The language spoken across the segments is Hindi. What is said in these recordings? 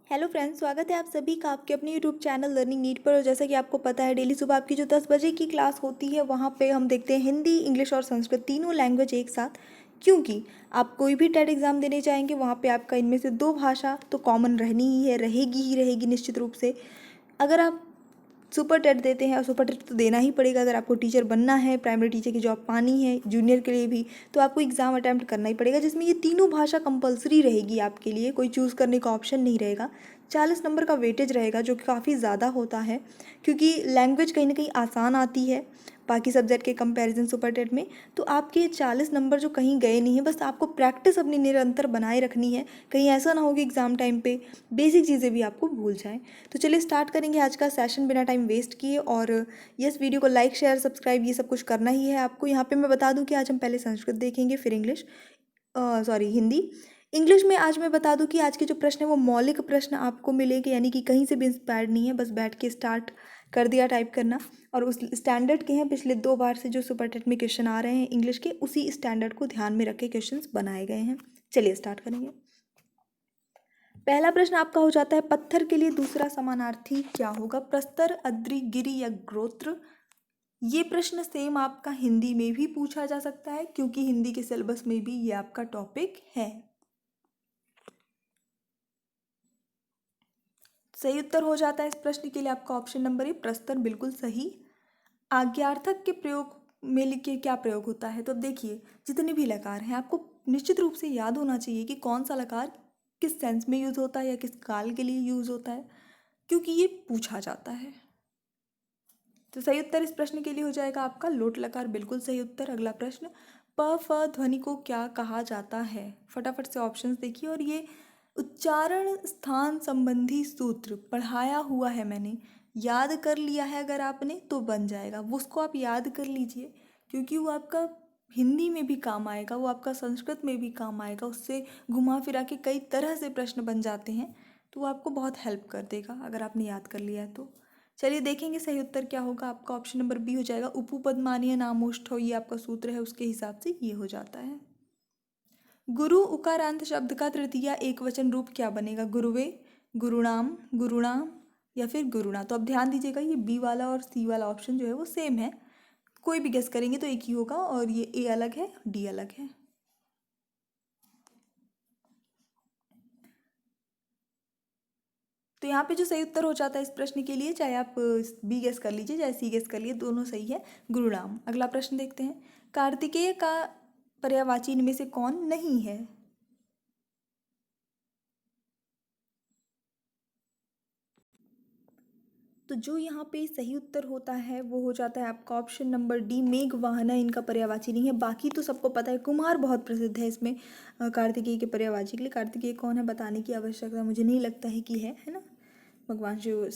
हेलो फ्रेंड्स, स्वागत है आप सभी का आपके अपने यूट्यूब चैनल लर्निंग नीट पर। और जैसा कि आपको पता है, डेली सुबह आपकी जो 10 बजे की क्लास होती है वहाँ पे हम देखते हैं हिंदी, इंग्लिश और संस्कृत तीनों लैंग्वेज एक साथ। क्योंकि आप कोई भी टेट एग्ज़ाम देने जाएंगे वहाँ पे आपका इनमें से दो भाषा तो कॉमन रहनी ही रहेगी निश्चित रूप से। अगर आप सुपर टेट देते हैं, और सुपर टेट तो देना ही पड़ेगा अगर आपको टीचर बनना है, प्राइमरी टीचर की जॉब पानी है, जूनियर के लिए भी, तो आपको एग्ज़ाम अटैम्प्ट करना ही पड़ेगा, जिसमें ये तीनों भाषा कंपलसरी रहेगी आपके लिए, कोई चूज़ करने का ऑप्शन नहीं रहेगा। 40 नंबर का वेटेज रहेगा जो कि काफ़ी ज़्यादा होता है, क्योंकि लैंग्वेज कहीं ना कहीं आसान आती है बाकी सब्जेक्ट के कंपैरिजन सुपर टेट में। तो आपके ये 40 नंबर जो कहीं गए नहीं हैं, बस आपको प्रैक्टिस अपनी निरंतर बनाए रखनी है। कहीं ऐसा ना हो कि एग्ज़ाम टाइम पे बेसिक चीज़ें भी आपको भूल जाएं। तो चलिए स्टार्ट करेंगे आज का सेशन बिना टाइम वेस्ट किए। और यस, वीडियो को लाइक शेयर सब्सक्राइब ये सब कुछ करना ही है आपको। यहाँ पे मैं बता दूं कि आज हम पहले संस्कृत देखेंगे, फिर इंग्लिश, सॉरी हिंदी। इंग्लिश में आज मैं बता दूं कि आज के जो प्रश्न है वो मौलिक प्रश्न आपको मिलेंगे, यानी कि कहीं से भी इंस्पायर्ड नहीं है, बस बैठ के स्टार्ट कर दिया टाइप करना। और उस स्टैंडर्ड के हैं, पिछले 2 बार से जो सुपर टेट में क्वेश्चन आ रहे हैं इंग्लिश के, उसी स्टैंडर्ड को ध्यान में रख के क्वेश्चन बनाए गए हैं। चलिए स्टार्ट करेंगे। पहला प्रश्न आपका हो जाता है, पत्थर के लिए दूसरा समानार्थी क्या होगा? प्रस्तर, अद्रि, गिरि या ग्रोत्र? ये प्रश्न सेम आपका हिंदी में भी पूछा जा सकता है, क्योंकि हिंदी के सिलेबस में भी ये आपका टॉपिक है। सही उत्तर हो जाता है इस प्रश्न के लिए आपका ऑप्शन नंबर ए, प्रस्तर, बिल्कुल सही। आज्ञार्थक के प्रयोग में लिखिए क्या प्रयोग होता है। तो अब देखिए, जितने भी लकार हैं आपको निश्चित रूप से याद होना चाहिए कि कौन सा लकार किस सेंस में यूज होता है या किस काल के लिए यूज होता है, क्योंकि ये पूछा जाता है। तो सही उत्तर इस प्रश्न के लिए हो जाएगा आपका लोट लकार, बिल्कुल सही उत्तर। अगला प्रश्न, प फ ध्वनि को क्या कहा जाता है? फटाफट से ऑप्शंस देखिए। और ये उच्चारण स्थान संबंधी सूत्र पढ़ाया हुआ है मैंने, याद कर लिया है अगर आपने तो बन जाएगा, वो उसको आप याद कर लीजिए, क्योंकि वो आपका हिंदी में भी काम आएगा, वो आपका संस्कृत में भी काम आएगा। उससे घुमा फिरा के कई तरह से प्रश्न बन जाते हैं, तो वो आपको बहुत हेल्प कर देगा अगर आपने याद कर लिया है तो। चलिए देखेंगे सही उत्तर क्या होगा आपका। ऑप्शन नंबर बी हो जाएगा, उपपदमानीय नामोष्ठ हो, ये आपका सूत्र है, उसके हिसाब से ये हो जाता है। गुरु उकारांत शब्द का तृतीया एक वचन रूप क्या बनेगा? गुरुवे, गुरुणाम, गुरुणाम या फिर गुरुणा। तो अब ध्यान दीजिएगा, ये बी वाला और सी वाला ऑप्शन जो है वो सेम है, कोई भी गेस करेंगे तो एक ही होगा, और ये ए अलग है, डी अलग है। तो यहाँ पे जो सही उत्तर हो जाता है इस प्रश्न के लिए, चाहे आप बी गेस कर लीजिए चाहे सी गेस कर लीजिए, दोनों सही है, गुरुनाम। अगला प्रश्न देखते हैं, कार्तिकेय का पर्यायवाची इनमें से कौन नहीं है? तो जो यहाँ पे सही उत्तर होता है वो हो जाता है आपका ऑप्शन नंबर डी, मेघ वाहना इनका पर्यायवाची नहीं है। बाकी तो सबको पता है, कुमार बहुत प्रसिद्ध है इसमें कार्तिकेय के पर्यायवाची के लिए। कार्तिकेय कौन है बताने की आवश्यकता मुझे नहीं लगता है कि है ना। भगवान शिव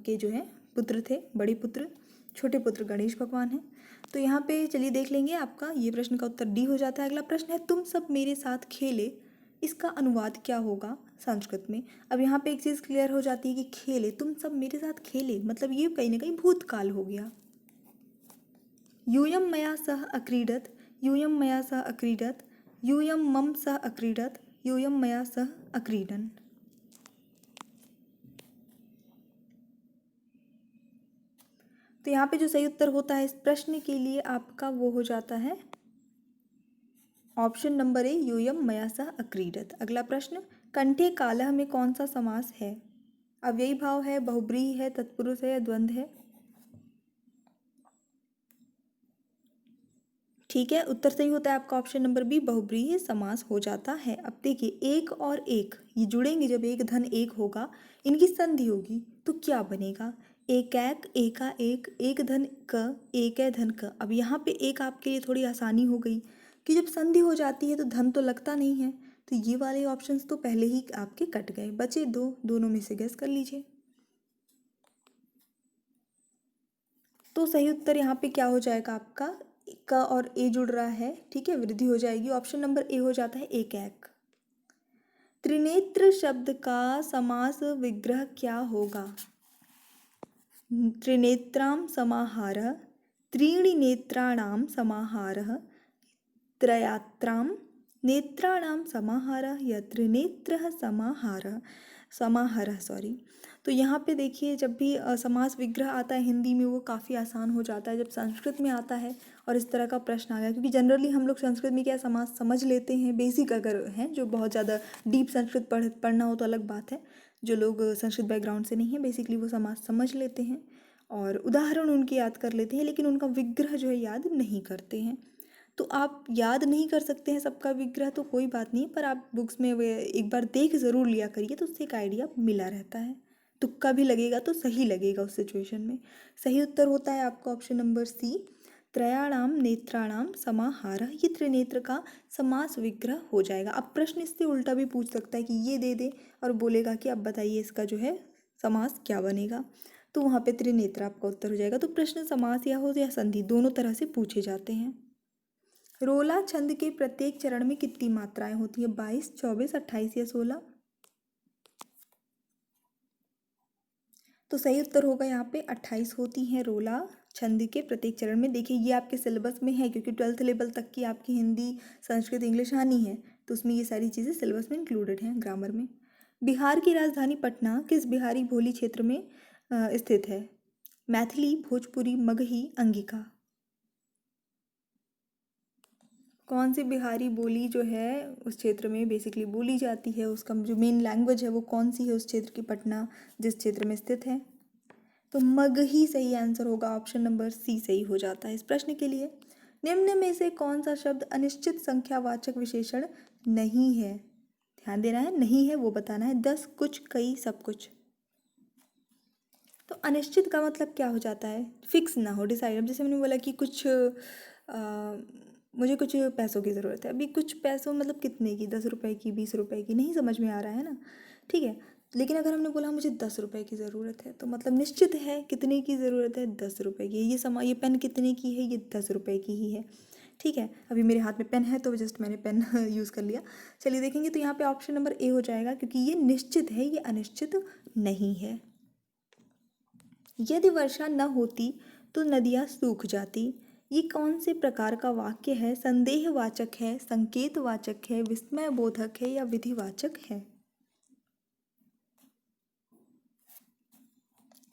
के जो है पुत्र थे, बड़े पुत्र, छोटे पुत्र गणेश भगवान हैं। तो यहाँ पे चलिए देख लेंगे, आपका ये प्रश्न का उत्तर डी हो जाता है। अगला प्रश्न है, तुम सब मेरे साथ खेले, इसका अनुवाद क्या होगा संस्कृत में? अब यहाँ पे एक चीज़ क्लियर हो जाती है कि खेले, तुम सब मेरे साथ खेले, मतलब ये कहीं ना कहीं भूतकाल हो गया। यूयम मया सह अक्रीडत, यूयम मया सह अक्रीडत, यूयम मम सह अक्रीडत, यूयम मया सह अक्रीडन। तो यहाँ पे जो सही उत्तर होता है इस प्रश्न के लिए आपका वो हो जाता है ऑप्शन नंबर ए, यूयम मया सह अक्रीडत। अगला प्रश्न, कंठे कालह में कौन सा समास है? अव्ययी भाव है, बहुब्रीहि है, तत्पुरुष है या द्वंद्व है? ठीक है, उत्तर सही होता है आपका ऑप्शन नंबर बी, बहुब्रीहि समास हो जाता है। अब देखिए, एक और एक ये जुड़ेंगे, जब एक धन एक होगा, इनकी संधि होगी तो क्या बनेगा? एक एक, एका एक, एक धन क, एक है धन क। अब यहाँ पे एक आपके लिए थोड़ी आसानी हो गई कि जब संधि हो जाती है तो धन तो लगता नहीं है, तो ये वाले ऑप्शंस तो पहले ही आपके कट गए, बचे दो, दोनों में से गेस कर लीजिए। तो सही उत्तर यहाँ पे क्या हो जाएगा आपका, क और ए जुड़ रहा है, ठीक है, वृद्धि हो जाएगी। ऑप्शन नंबर ए हो जाता है एक एक। त्रिनेत्र शब्द का समास विग्रह क्या होगा? त्रिनेत्रां समाहारः, त्रीणि नेत्राणां समाहारः, त्रयात्रां नेत्राणां समाहारः या त्रिनेत्रः समाहारः। समाहारः सॉरी। तो यहाँ पे देखिए जब भी समास विग्रह आता है हिंदी में वो काफ़ी आसान हो जाता है। जब संस्कृत में आता है और इस तरह का प्रश्न आ गया, क्योंकि जनरली हम लोग संस्कृत में क्या समास समझ लेते हैं, बेसिक अगर हैं, जो बहुत ज़्यादा डीप संस्कृत पढ़ना हो तो अलग बात है। जो लोग संस्कृत बैकग्राउंड से नहीं है बेसिकली वो समास समझ लेते हैं और उदाहरण उनके याद कर लेते हैं, लेकिन उनका विग्रह जो है याद नहीं करते हैं। तो आप याद नहीं कर सकते हैं सबका विग्रह तो कोई बात नहीं, पर आप बुक्स में वे एक बार देख ज़रूर लिया करिए, तो उससे एक आइडिया मिला रहता है। तुक्का भी लगेगा तो सही लगेगा उस सिचुएशन में। सही उत्तर होता है आपका ऑप्शन नंबर सी, त्रयाणाम नेत्राणाम समाहारः। ये त्रिनेत्र का समास विग्रह हो जाएगा। अब प्रश्न इससे उल्टा भी पूछ सकता है कि ये दे दे और बोलेगा कि अब बताइए इसका जो है समास क्या बनेगा, तो वहाँ पे त्रिनेत्र आपका उत्तर हो जाएगा। तो प्रश्न समास या हो या संधि दोनों तरह से पूछे जाते हैं। रोला छंद के प्रत्येक चरण में कितनी मात्राएं होती है? 22, 24, 28 या 16? तो सही उत्तर होगा यहाँ पे 28 होती हैं रोला छंद के प्रत्येक चरण में। देखिए ये आपके सिलेबस में है, क्योंकि 12th लेवल तक की आपकी हिंदी संस्कृत इंग्लिश आनी है, तो उसमें ये सारी चीज़ें सिलेबस में इंक्लूडेड हैं ग्रामर में। बिहार की राजधानी पटना किस बिहारी बोली क्षेत्र में स्थित है? मैथिली, भोजपुरी, मगही, अंगिका? कौन सी बिहारी बोली जो है उस क्षेत्र में बेसिकली बोली जाती है, उसका जो मेन लैंग्वेज है वो कौन सी है उस क्षेत्र की, पटना जिस क्षेत्र में स्थित है? तो मगही सही आंसर होगा, ऑप्शन नंबर सी सही हो जाता है इस प्रश्न के लिए। निम्न में से कौन सा शब्द अनिश्चित संख्यावाचक विशेषण नहीं है? ध्यान देना है, नहीं है वो बताना है। 10, कुछ, कई, सब कुछ। तो अनिश्चित का मतलब क्या हो जाता है? फिक्स ना हो, डिसाइड। अब जैसे मैंने बोला कि कुछ मुझे कुछ पैसों की ज़रूरत है, अभी कुछ पैसों मतलब कितने की, 10 रुपए की, 20 रुपए की, नहीं समझ में आ रहा है ना, ठीक है। लेकिन अगर हमने बोला मुझे 10 रुपए की ज़रूरत है, तो मतलब निश्चित है कितने की ज़रूरत है, 10 रुपए की। ये पेन कितने की है, ये 10 रुपए की ही है, ठीक है। अभी मेरे हाथ में पेन है तो जस्ट मैंने पेन यूज़ कर लिया। चलिए देखेंगे, तो यहाँ पे ऑप्शन नंबर ए हो जाएगा, क्योंकि ये निश्चित है, ये अनिश्चित नहीं है। यदि वर्षा न होती तो नदियाँ सूख जाती। ये कौन से प्रकार का वाक्य है? संदेहवाचक है, संकेतवाचक है, विस्मयबोधक है या विधिवाचक है?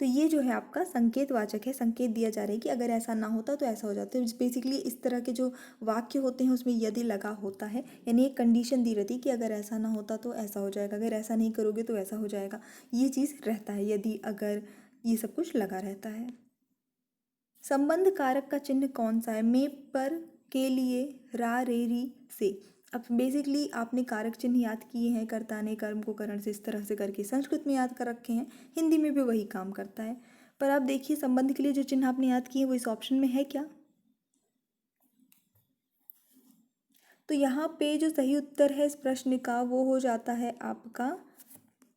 तो ये जो है आपका संकेतवाचक है, संकेत दिया जा रहा है कि अगर ऐसा ना होता तो ऐसा हो जाता है। बेसिकली इस तरह के जो वाक्य होते हैं उसमें यदि लगा होता है, यानी एक कंडीशन दी रहती है कि अगर ऐसा ना होता तो ऐसा हो जाएगा, अगर ऐसा नहीं करोगे तो ऐसा हो जाएगा। ये चीज़ रहता है यदि अगर, ये सब कुछ लगा रहता है। संबंध कारक का चिन्ह कौन सा है? में, पर, के लिए, रा, रे, री, से। अब बेसिकली आपने कारक चिन्ह याद किए हैं, कर्ता ने कर्म को करण से इस तरह से करके संस्कृत में याद कर रखे हैं, हिंदी में भी वही काम करता है। पर आप देखिए संबंध के लिए जो चिन्ह आपने याद किए वो इस ऑप्शन में है क्या? तो यहाँ पे जो सही उत्तर है इस प्रश्न का वो हो जाता है आपका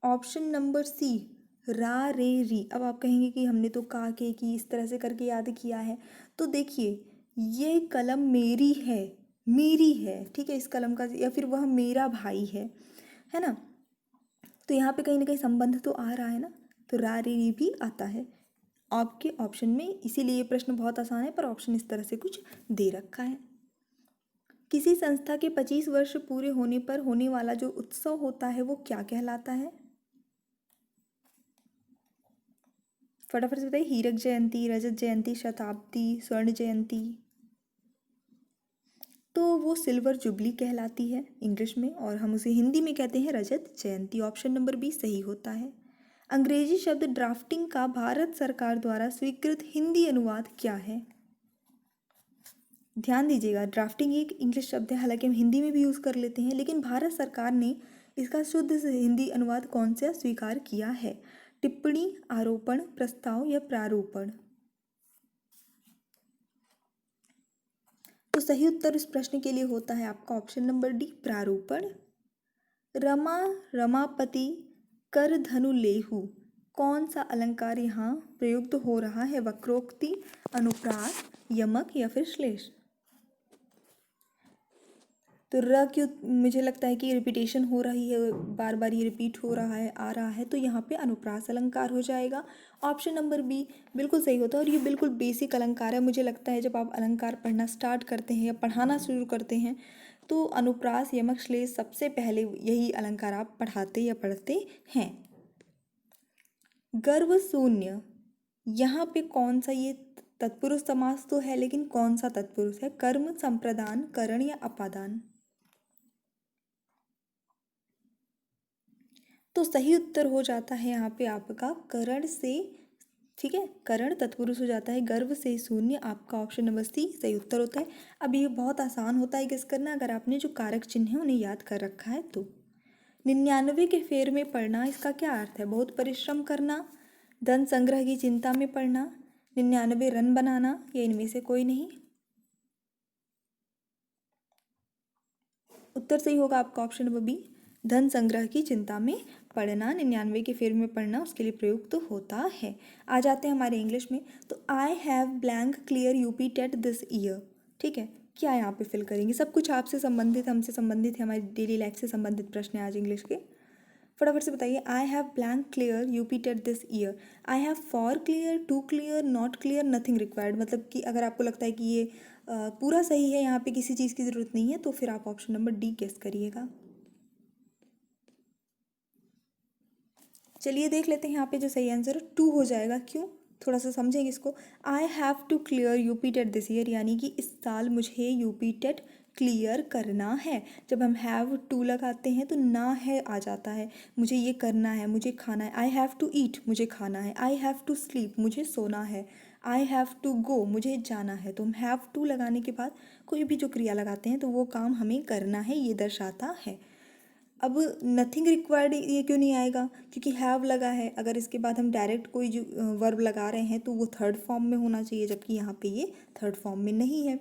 ऑप्शन नंबर सी, रा, रे, री। अब आप कहेंगे कि हमने तो का, के, की इस तरह से करके याद किया है, तो देखिए ये कलम मेरी है, मेरी है, ठीक है, इस कलम का, या फिर वह मेरा भाई है ना। तो यहाँ पे कहीं ना कहीं संबंध तो आ रहा है ना, तो रा, रे, री भी आता है आपके ऑप्शन में। इसीलिए ये प्रश्न बहुत आसान है, पर ऑप्शन इस तरह से कुछ दे रखा है। किसी संस्था के 25 वर्ष पूरे होने पर होने वाला जो उत्सव होता है वो क्या कहलाता है? फटाफट से बताइए। हीरक जयंती, रजत जयंती, शताब्दी, स्वर्ण जयंती? तो वो सिल्वर जुबली कहलाती है इंग्लिश में, और हम उसे हिंदी में कहते हैं रजत जयंती। ऑप्शन नंबर बी सही होता है। अंग्रेजी शब्द ड्राफ्टिंग का भारत सरकार द्वारा स्वीकृत हिंदी अनुवाद क्या है? ध्यान दीजिएगा, ड्राफ्टिंग एक इंग्लिश शब्द है, हालांकि हम हिंदी में भी यूज़ कर लेते हैं, लेकिन भारत सरकार ने इसका शुद्ध से हिंदी अनुवाद कौन सा स्वीकार किया है? टिप्पणी, आरोपण, प्रस्ताव या प्रारूपण? तो सही उत्तर इस प्रश्न के लिए होता है आपका ऑप्शन नंबर डी, प्रारूपण। रमा, रमापति, कर, धनु, लेहु, कौन सा अलंकार यहाँ प्रयुक्त हो रहा है? वक्रोक्ति, अनुप्रास, यमक या फिर श्लेष? तो र क्यों, मुझे लगता है कि रिपीटेशन हो रही है, बार बार ये रिपीट हो रहा है, आ रहा है, तो यहाँ पे अनुप्रास अलंकार हो जाएगा। ऑप्शन नंबर बी बिल्कुल सही होता है, और ये बिल्कुल बेसिक अलंकार है। मुझे लगता है जब आप अलंकार पढ़ना स्टार्ट करते हैं या पढ़ाना शुरू करते हैं तो अनुप्रास, यमक, श्लेष सबसे पहले यही अलंकार आप पढ़ाते या पढ़ते हैं। गर्व शून्य, यहाँ पे कौन सा, ये तत्पुरुष समास तो है लेकिन कौन सा तत्पुरुष है? कर्म, संप्रदान, करण या अपादान? तो सही उत्तर हो जाता है यहाँ पे आपका करण से, ठीक है, करण तत्पुरुष हो जाता है, गर्व से शून्य आपका ऑप्शन नंबर सी सही उत्तर होता है। अब ये बहुत आसान होता है गेस करना अगर आपने जो कारक चिन्ह है उन्हें याद कर रखा है तो। 99 के फेर में पड़ना, इसका क्या अर्थ है? बहुत परिश्रम करना, धन संग्रह की चिंता में पड़ना, 99 रन बनाना, या इनमें से कोई नहीं? उत्तर सही होगा आपका ऑप्शन नंबर बी, धन संग्रह की चिंता में पढ़ना, 99 के फेर में पढ़ना उसके लिए प्रयुक्त तो होता है। आ जाते हैं हमारे इंग्लिश में। तो I have blank clear UP TET this year, ठीक है, क्या यहाँ पे फिल करेंगे? सब कुछ आपसे संबंधित, हमसे संबंधित है, हमारी डेली लाइफ से संबंधित प्रश्न है आज इंग्लिश के। फटाफट से बताइए। I have blank clear UP TET this year, I have for clear, to clear, not clear, nothing required. मतलब कि अगर आपको लगता है कि ये पूरा सही है, यहाँ पे किसी चीज़ की ज़रूरत नहीं है, तो फिर आप ऑप्शन नंबर डी गेस करिएगा। चलिए देख लेते हैं यहाँ पे जो सही आंसर है टू हो जाएगा। क्यों? थोड़ा सा समझेंगे इसको। I have to clear UP TET this year, यानी कि इस साल मुझे यूपी टेट क्लियर करना है। जब हम हैव टू लगाते हैं तो ना है आ जाता है, मुझे ये करना है, मुझे खाना है। आई हैव टू ईट, मुझे खाना है। आई हैव टू स्लीप, मुझे सोना है। आई हैव टू गो, मुझे जाना है। तो हम हैव टू लगाने के बाद कोई भी जो क्रिया लगाते हैं तो वो काम हमें करना है, ये दर्शाता है। अब नथिंग रिक्वायर्ड ये क्यों नहीं आएगा? क्योंकि हैव लगा है, अगर इसके बाद हम डायरेक्ट कोई जो वर्ब लगा रहे हैं तो वो थर्ड फॉर्म में होना चाहिए, जबकि यहाँ पे ये थर्ड फॉर्म में नहीं है।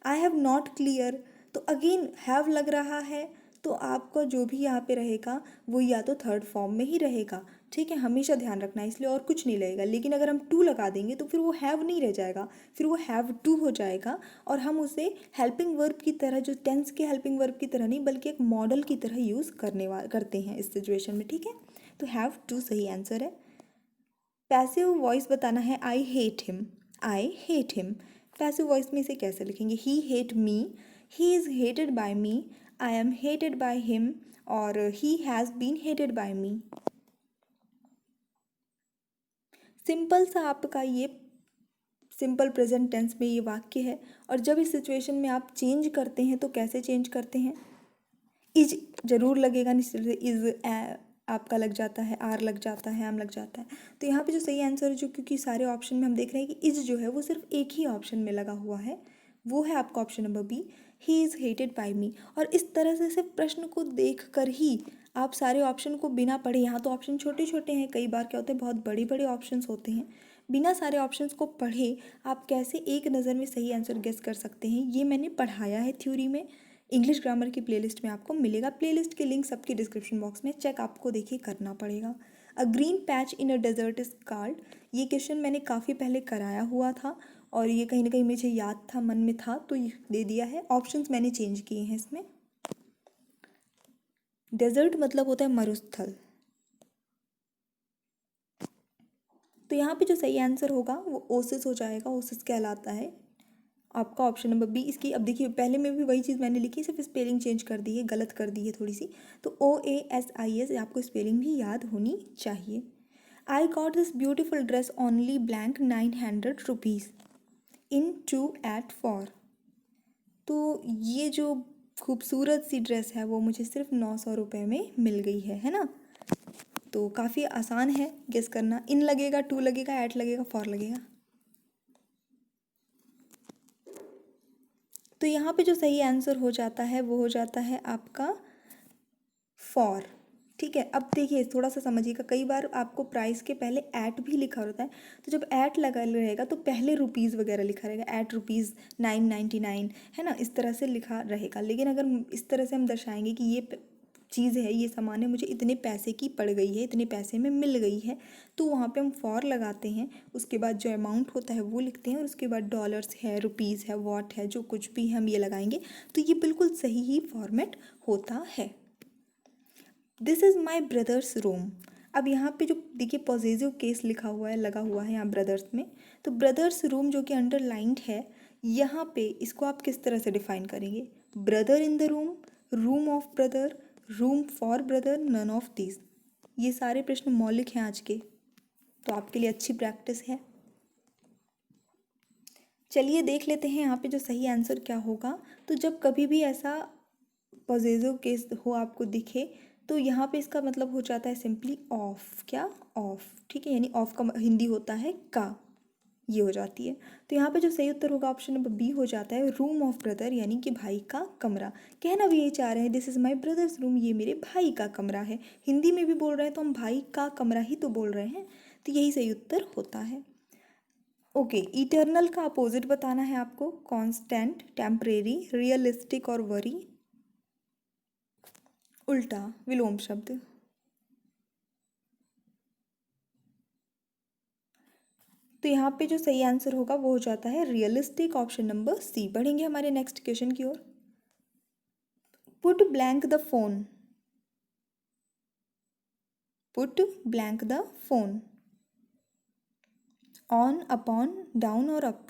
आई हैव नॉट क्लियर, तो अगेन हैव लग रहा है, तो आपका जो भी यहाँ पे रहेगा वो या तो थर्ड फॉर्म में ही रहेगा, ठीक है, हमेशा ध्यान रखना है, इसलिए और कुछ नहीं लगेगा। लेकिन अगर हम टू लगा देंगे तो फिर वो हैव नहीं रह जाएगा, फिर वो हैव टू हो जाएगा, और हम उसे हेल्पिंग वर्ब की तरह, जो टेंस के हेल्पिंग वर्ब की तरह नहीं बल्कि एक मॉडल की तरह यूज़ करते हैं इस सिचुएशन में, ठीक है। तो हैव टू सही आंसर है। पैसिव वॉइस बताना है। I hate him, I hate him, passive voice में इसे कैसे लिखेंगे? He hate me, he is hated by me, I am hated by him, और he has been hated by me. Simple सा आपका ये सिंपल प्रेजेंट टेंस में ये वाक्य है, और जब इस सिचुएशन में आप चेंज करते हैं तो कैसे चेंज करते हैं? इज जरूर लगेगा, निश्चित से इज आपका लग जाता है, आर लग जाता है, एम लग जाता है। तो यहाँ पे जो सही आंसर है, जो क्योंकि सारे ऑप्शन में हम देख रहे हैं कि इज जो है वो सिर्फ एक ही ऑप्शन में लगा हुआ है, वो है आपका option number B, he is hated by me. और इस तरह से सिर्फ प्रश्न को देख कर ही आप सारे ऑप्शन को बिना पढ़े, यहाँ तो ऑप्शन छोटे छोटे हैं, कई बार क्या होता है बहुत बड़े बड़े ऑप्शंस होते हैं, बिना सारे ऑप्शंस को पढ़े आप कैसे एक नज़र में सही आंसर गेस कर सकते हैं, ये मैंने पढ़ाया है थ्योरी में। इंग्लिश ग्रामर की प्लेलिस्ट में आपको मिलेगा, प्लेलिस्ट के लिंक सबके डिस्क्रिप्शन बॉक्स में, चेक आपको देखिए करना पड़ेगा। A green patch in a desert is called, ये क्वेश्चन मैंने काफ़ी पहले कराया हुआ था और ये कहीं ना कहीं मुझे याद था, मन में था, तो ये दे दिया है। ऑप्शंस मैंने चेंज किए हैं इसमें। डेजर्ट मतलब होता है मरुस्थल, तो यहाँ पे जो सही आंसर होगा वो ओसिस हो जाएगा, ओसिस कहलाता है आपका ऑप्शन नंबर बी। इसकी अब देखिए पहले में भी वही चीज़ मैंने लिखी, सिर्फ स्पेलिंग चेंज कर दी है, गलत कर दी है थोड़ी सी, तो OASIS आपको स्पेलिंग भी याद होनी चाहिए। I got this beautiful dress only blank 900 rupees in 2 at 4, तो ये जो खूबसूरत सी ड्रेस है वो मुझे सिर्फ 900 रुपये में मिल गई है ना। तो काफ़ी आसान है गेस करना। इन लगेगा, टू लगेगा, एट लगेगा, फॉर लगेगा। तो यहाँ पे जो सही आंसर हो जाता है वो हो जाता है आपका फॉर, ठीक है। अब देखिए थोड़ा सा समझिएगा, कई बार आपको प्राइस के पहले ऐट भी लिखा होता है, तो जब ऐट लगा रहेगा तो पहले रुपीज़ वगैरह लिखा रहेगा, ऐट रुपीज़ 999, है ना, इस तरह से लिखा रहेगा। लेकिन अगर इस तरह से हम दर्शाएंगे कि ये चीज़ है, ये सामान है, मुझे इतने पैसे की पड़ गई है, इतने पैसे में मिल गई है, तो वहाँ पे हम फॉर लगाते हैं, उसके बाद जो अमाउंट होता है वो लिखते हैं, और उसके बाद डॉलर्स है, रुपीज़ है, वॉट है, जो कुछ भी हम ये लगाएंगे, तो ये बिल्कुल सही ही फॉर्मेट होता है। This is my brothers room, अब यहाँ पे जो देखिए पॉजेसिव केस लिखा हुआ है, लगा हुआ है यहाँ ब्रदर्स में, तो ब्रदर्स रूम जो कि अंडरलाइंड है, यहाँ पे इसको आप किस तरह से डिफाइन करेंगे? Brother in the room, room of brother, room for brother, none of these. ये सारे प्रश्न मौलिक हैं आज के। तो आपके लिए अच्छी प्रैक्टिस है। चलिए देख लेते हैं यहाँ पे जो सही आंसर क्या होगा। तो जब कभी भी ऐसा पॉजिटिव केस हो आपको दिखे तो यहाँ पे इसका मतलब हो जाता है सिंपली ऑफ। क्या? ऑफ। ठीक है, यानी ऑफ का हिंदी होता है का, ये हो जाती है। तो यहाँ पे जो सही उत्तर होगा ऑप्शन नंबर बी हो जाता है, रूम ऑफ ब्रदर, यानी कि भाई का कमरा। कहना भी यही चाह रहे हैं, this is my brothers room, ये मेरे भाई का कमरा है। हिंदी में भी बोल रहे हैं तो हम भाई का कमरा ही तो बोल रहे हैं, तो यही सही उत्तर होता है। ओके, इटर्नल का अपोजिट बताना है आपको, कांस्टेंट, टेम्परेरी, रियलिस्टिक और वरी। उल्टा, विलोम शब्द। तो यहाँ पे जो सही आंसर होगा वो हो जाता है रियलिस्टिक, ऑप्शन नंबर सी। बढ़ेंगे हमारे नेक्स्ट क्वेश्चन की ओर। Put blank the phone. Put blank the phone. On, upon, down और अप।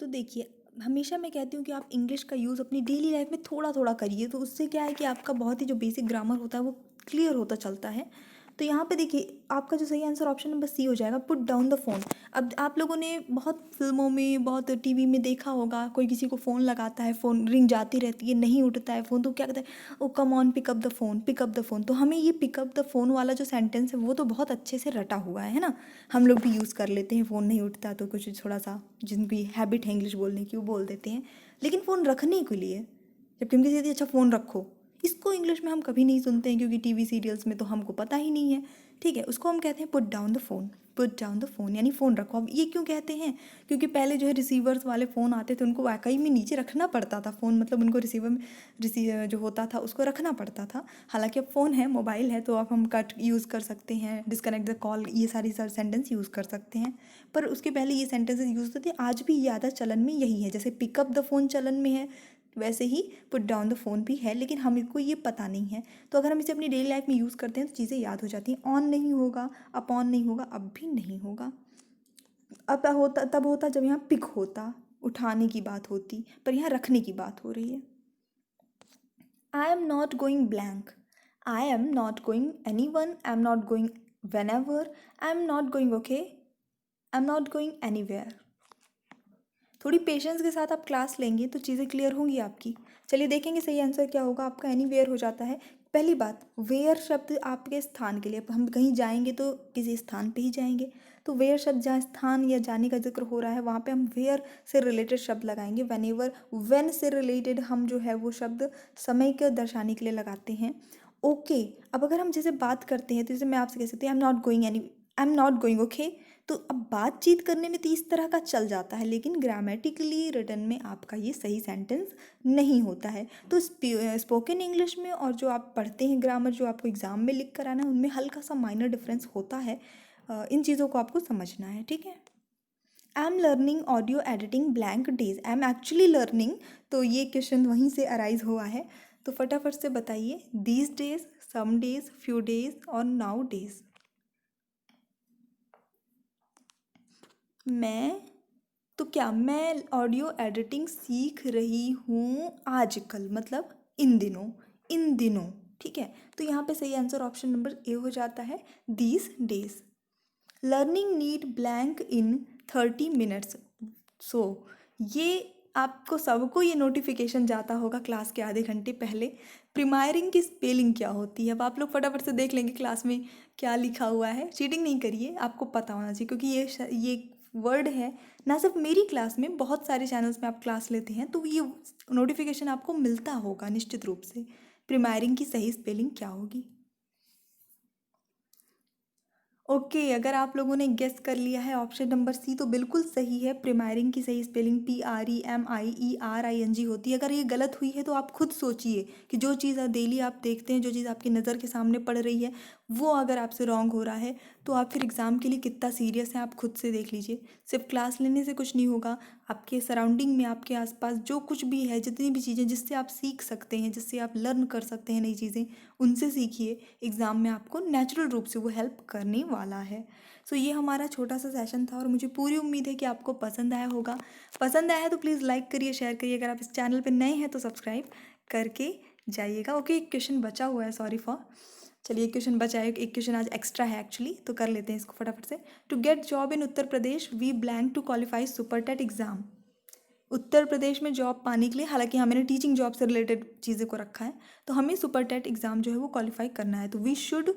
तो देखिए, हमेशा मैं कहती हूँ कि आप इंग्लिश का यूज़ अपनी डेली लाइफ में थोड़ा थोड़ा करिए, तो उससे क्या है कि आपका बहुत ही जो बेसिक ग्रामर होता है वो क्लियर होता चलता है। तो यहाँ पे देखिए, आपका जो सही आंसर ऑप्शन नंबर सी हो जाएगा, पुट डाउन द फ़ोन। अब आप लोगों ने बहुत फिल्मों में, बहुत टीवी में देखा होगा, कोई किसी को फ़ोन लगाता है, फ़ोन रिंग जाती रहती है, नहीं उठता है फ़ोन, तो क्या कहता है, oh come on pick up the phone, pick up the phone. तो हमें ये पिकअप द फ़ोन वाला जो सेंटेंस है वो तो बहुत अच्छे से रटा हुआ है ना। हम लोग भी यूज़ कर लेते हैं, फ़ोन नहीं उठता तो कुछ थोड़ा सा जिनकी हैबिट है इंग्लिश बोलने की वो बोल देते हैं। लेकिन फ़ोन रखने के लिए जब हम किसी कहते हैं अच्छा फ़ोन रखो, इसको इंग्लिश में हम कभी नहीं सुनते हैं क्योंकि टीवी सीरियल्स में तो हमको पता ही नहीं है। ठीक है, उसको हम कहते हैं put down the phone. Put down the phone यानी फ़ोन रखो। अब ये क्यों कहते हैं? क्योंकि पहले जो है रिसीवर्स वाले फ़ोन आते थे, उनको वाकई में नीचे रखना पड़ता था फ़ोन, मतलब उनको रिसीवर में जो होता था उसको रखना पड़ता था। हालांकि अब फ़ोन है, मोबाइल है, तो अब हम कट यूज़ कर सकते हैं, डिस्कनेक्ट द कॉल, ये सारी सेंटेंस यूज़ कर सकते हैं। पर उसके पहले ये सेंटेंसेस यूज़ होते थे, आज भी ये आदत चलन में यही है। जैसे पिकअप द फ़ोन चलन में है, वैसे ही पुट डाउन द फ़ोन भी है, लेकिन हमको ये पता नहीं है। तो अगर हम इसे अपनी डेली लाइफ में यूज़ करते हैं तो चीज़ें याद हो जाती हैं। ऑन नहीं होगा, अप ऑन नहीं होगा, अब भी नहीं होगा। अब होता तब होता जब यहाँ पिक होता, उठाने की बात होती, पर यहाँ रखने की बात हो रही है। I am not going blank. I am not going anyone, I am not going whenever, I am not going okay, I am not going anywhere. थोड़ी पेशेंस के साथ आप क्लास लेंगे तो चीज़ें क्लियर होंगी आपकी। चलिए देखेंगे सही आंसर क्या होगा आपका। एनी वेयर हो जाता है। पहली बात, वेयर शब्द आपके स्थान के लिए, अब हम कहीं जाएंगे तो किसी स्थान पे ही जाएंगे, तो वेयर शब्द जहाँ स्थान या जाने का जिक्र हो रहा है वहाँ पे हम वेयर से रिलेटेड शब्द लगाएंगे। वेनेवर, वेन से रिलेटेड हम जो है वो शब्द समय को दर्शाने के लिए लगाते हैं। ओके, अब अगर हम जैसे बात करते हैं तो जैसे मैं आपसे कह सकती हूँ आई एम नॉट गोइंग ओके। तो अब बातचीत करने में तो इस तरह का चल जाता है, लेकिन ग्रामेटिकली रिटन में आपका ये सही सेंटेंस नहीं होता है। तो स्पोकन इंग्लिश में और जो आप पढ़ते हैं ग्रामर, जो आपको एग्ज़ाम में लिख कर आना है, उनमें हल्का सा माइनर डिफरेंस होता है। इन चीज़ों को आपको समझना है, ठीक है। I am learning audio editing blank days. I am actually learning, तो ये क्वेश्चन वहीं से अराइज हुआ है। तो फटाफट से बताइए, these days, some days, few days और नाउ डेज। मैं, तो क्या मैं ऑडियो एडिटिंग सीख रही हूँ आजकल, मतलब इन दिनों, इन दिनों। ठीक है, तो यहाँ पे सही आंसर ऑप्शन नंबर ए हो जाता है, these days. Learning need blank in 30 minutes. So ये आपको सबको ये नोटिफिकेशन जाता होगा क्लास के आधे घंटे पहले। प्रीमायरिंग की स्पेलिंग क्या होती है, अब आप लोग फटाफट से देख लेंगे क्लास में क्या लिखा हुआ है। चीटिंग नहीं करिए, आपको पता होना चाहिए, क्योंकि ये वर्ड है ना सिर्फ मेरी क्लास में, बहुत सारे चैनल्स में आप क्लास लेते हैं तो ये नोटिफिकेशन आपको मिलता होगा निश्चित रूप से। प्रीमायरिंग की सही स्पेलिंग क्या होगी? ओके, अगर आप लोगों ने गेस कर लिया है ऑप्शन नंबर सी तो बिल्कुल सही है। प्रीमायरिंग की सही स्पेलिंग PREMIERING होती है। अगर ये गलत हुई है तो आप खुद सोचिए कि जो चीज़ डेली आप देखते हैं, जो चीज़ आपकी नज़र के सामने पड़ रही है, वो अगर आपसे रॉन्ग हो रहा है तो आप फिर एग्ज़ाम के लिए कितना सीरियस है आप खुद से देख लीजिए। सिर्फ क्लास लेने से कुछ नहीं होगा, आपके सराउंडिंग में, आपके आसपास जो कुछ भी है, जितनी भी चीज़ें जिससे आप सीख सकते हैं, जिससे आप लर्न कर सकते हैं नई चीज़ें, उनसे सीखिए। एग्ज़ाम में आपको नेचुरल रूप से वो हेल्प करने वाला है। सो ये हमारा छोटा सा सेशन था और मुझे पूरी उम्मीद है कि आपको पसंद आया होगा। पसंद आया है तो प्लीज़ लाइक करिए, शेयर करिए। अगर आप इस चैनल पर नए हैं तो सब्सक्राइब करके जाइएगा। ओके, एक क्वेश्चन बचा हुआ है, सॉरी फॉर, चलिए एक क्वेश्चन बचा है, एक क्वेश्चन आज एक्स्ट्रा है एक्चुअली, तो कर लेते हैं इसको फटाफट से। To get job in Uttar Pradesh we blank to qualify super TET exam. Uttar Pradesh में जॉब पाने के लिए, हालांकि हाँ मैंने टीचिंग जॉब से रिलेटेड चीज़ें को रखा है, तो हमें सुपर टेट एग्ज़ाम जो है वो क्वालिफाई करना है। तो we should,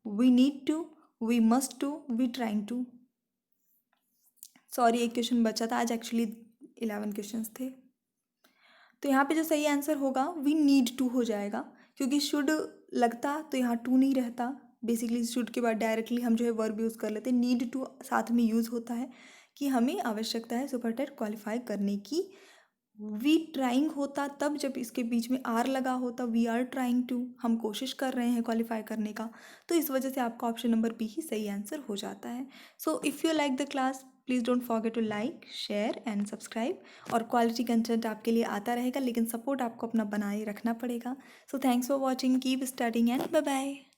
we need to, we must to, we trying to. Sorry एक क्वेश्चन बचा था, आज एक्चुअली 11 क्वेश्चंस थे। तो यहाँ पे जो सही आंसर होगा वी नीड टू हो जाएगा, क्योंकि शुड लगता तो यहाँ टू नहीं रहता। बेसिकली शुड के बाद डायरेक्टली हम जो है वर्ब यूज़ कर लेते हैं, नीड टू साथ में यूज़ होता है कि हमें आवश्यकता है सुपर टेट क्वालिफाई करने की। वी ट्राइंग होता तब जब इसके बीच में आर लगा होता, वी आर ट्राइंग टू, हम कोशिश कर रहे हैं क्वालिफाई करने का। तो इस वजह से आपका ऑप्शन नंबर बी ही सही आंसर हो जाता है। So if you like the class please don't forget to like share and subscribe. और क्वालिटी कंटेंट आपके लिए आता रहेगा, लेकिन सपोर्ट आपको अपना बनाए रखना पड़ेगा। So thanks for watching, keep studying and bye bye.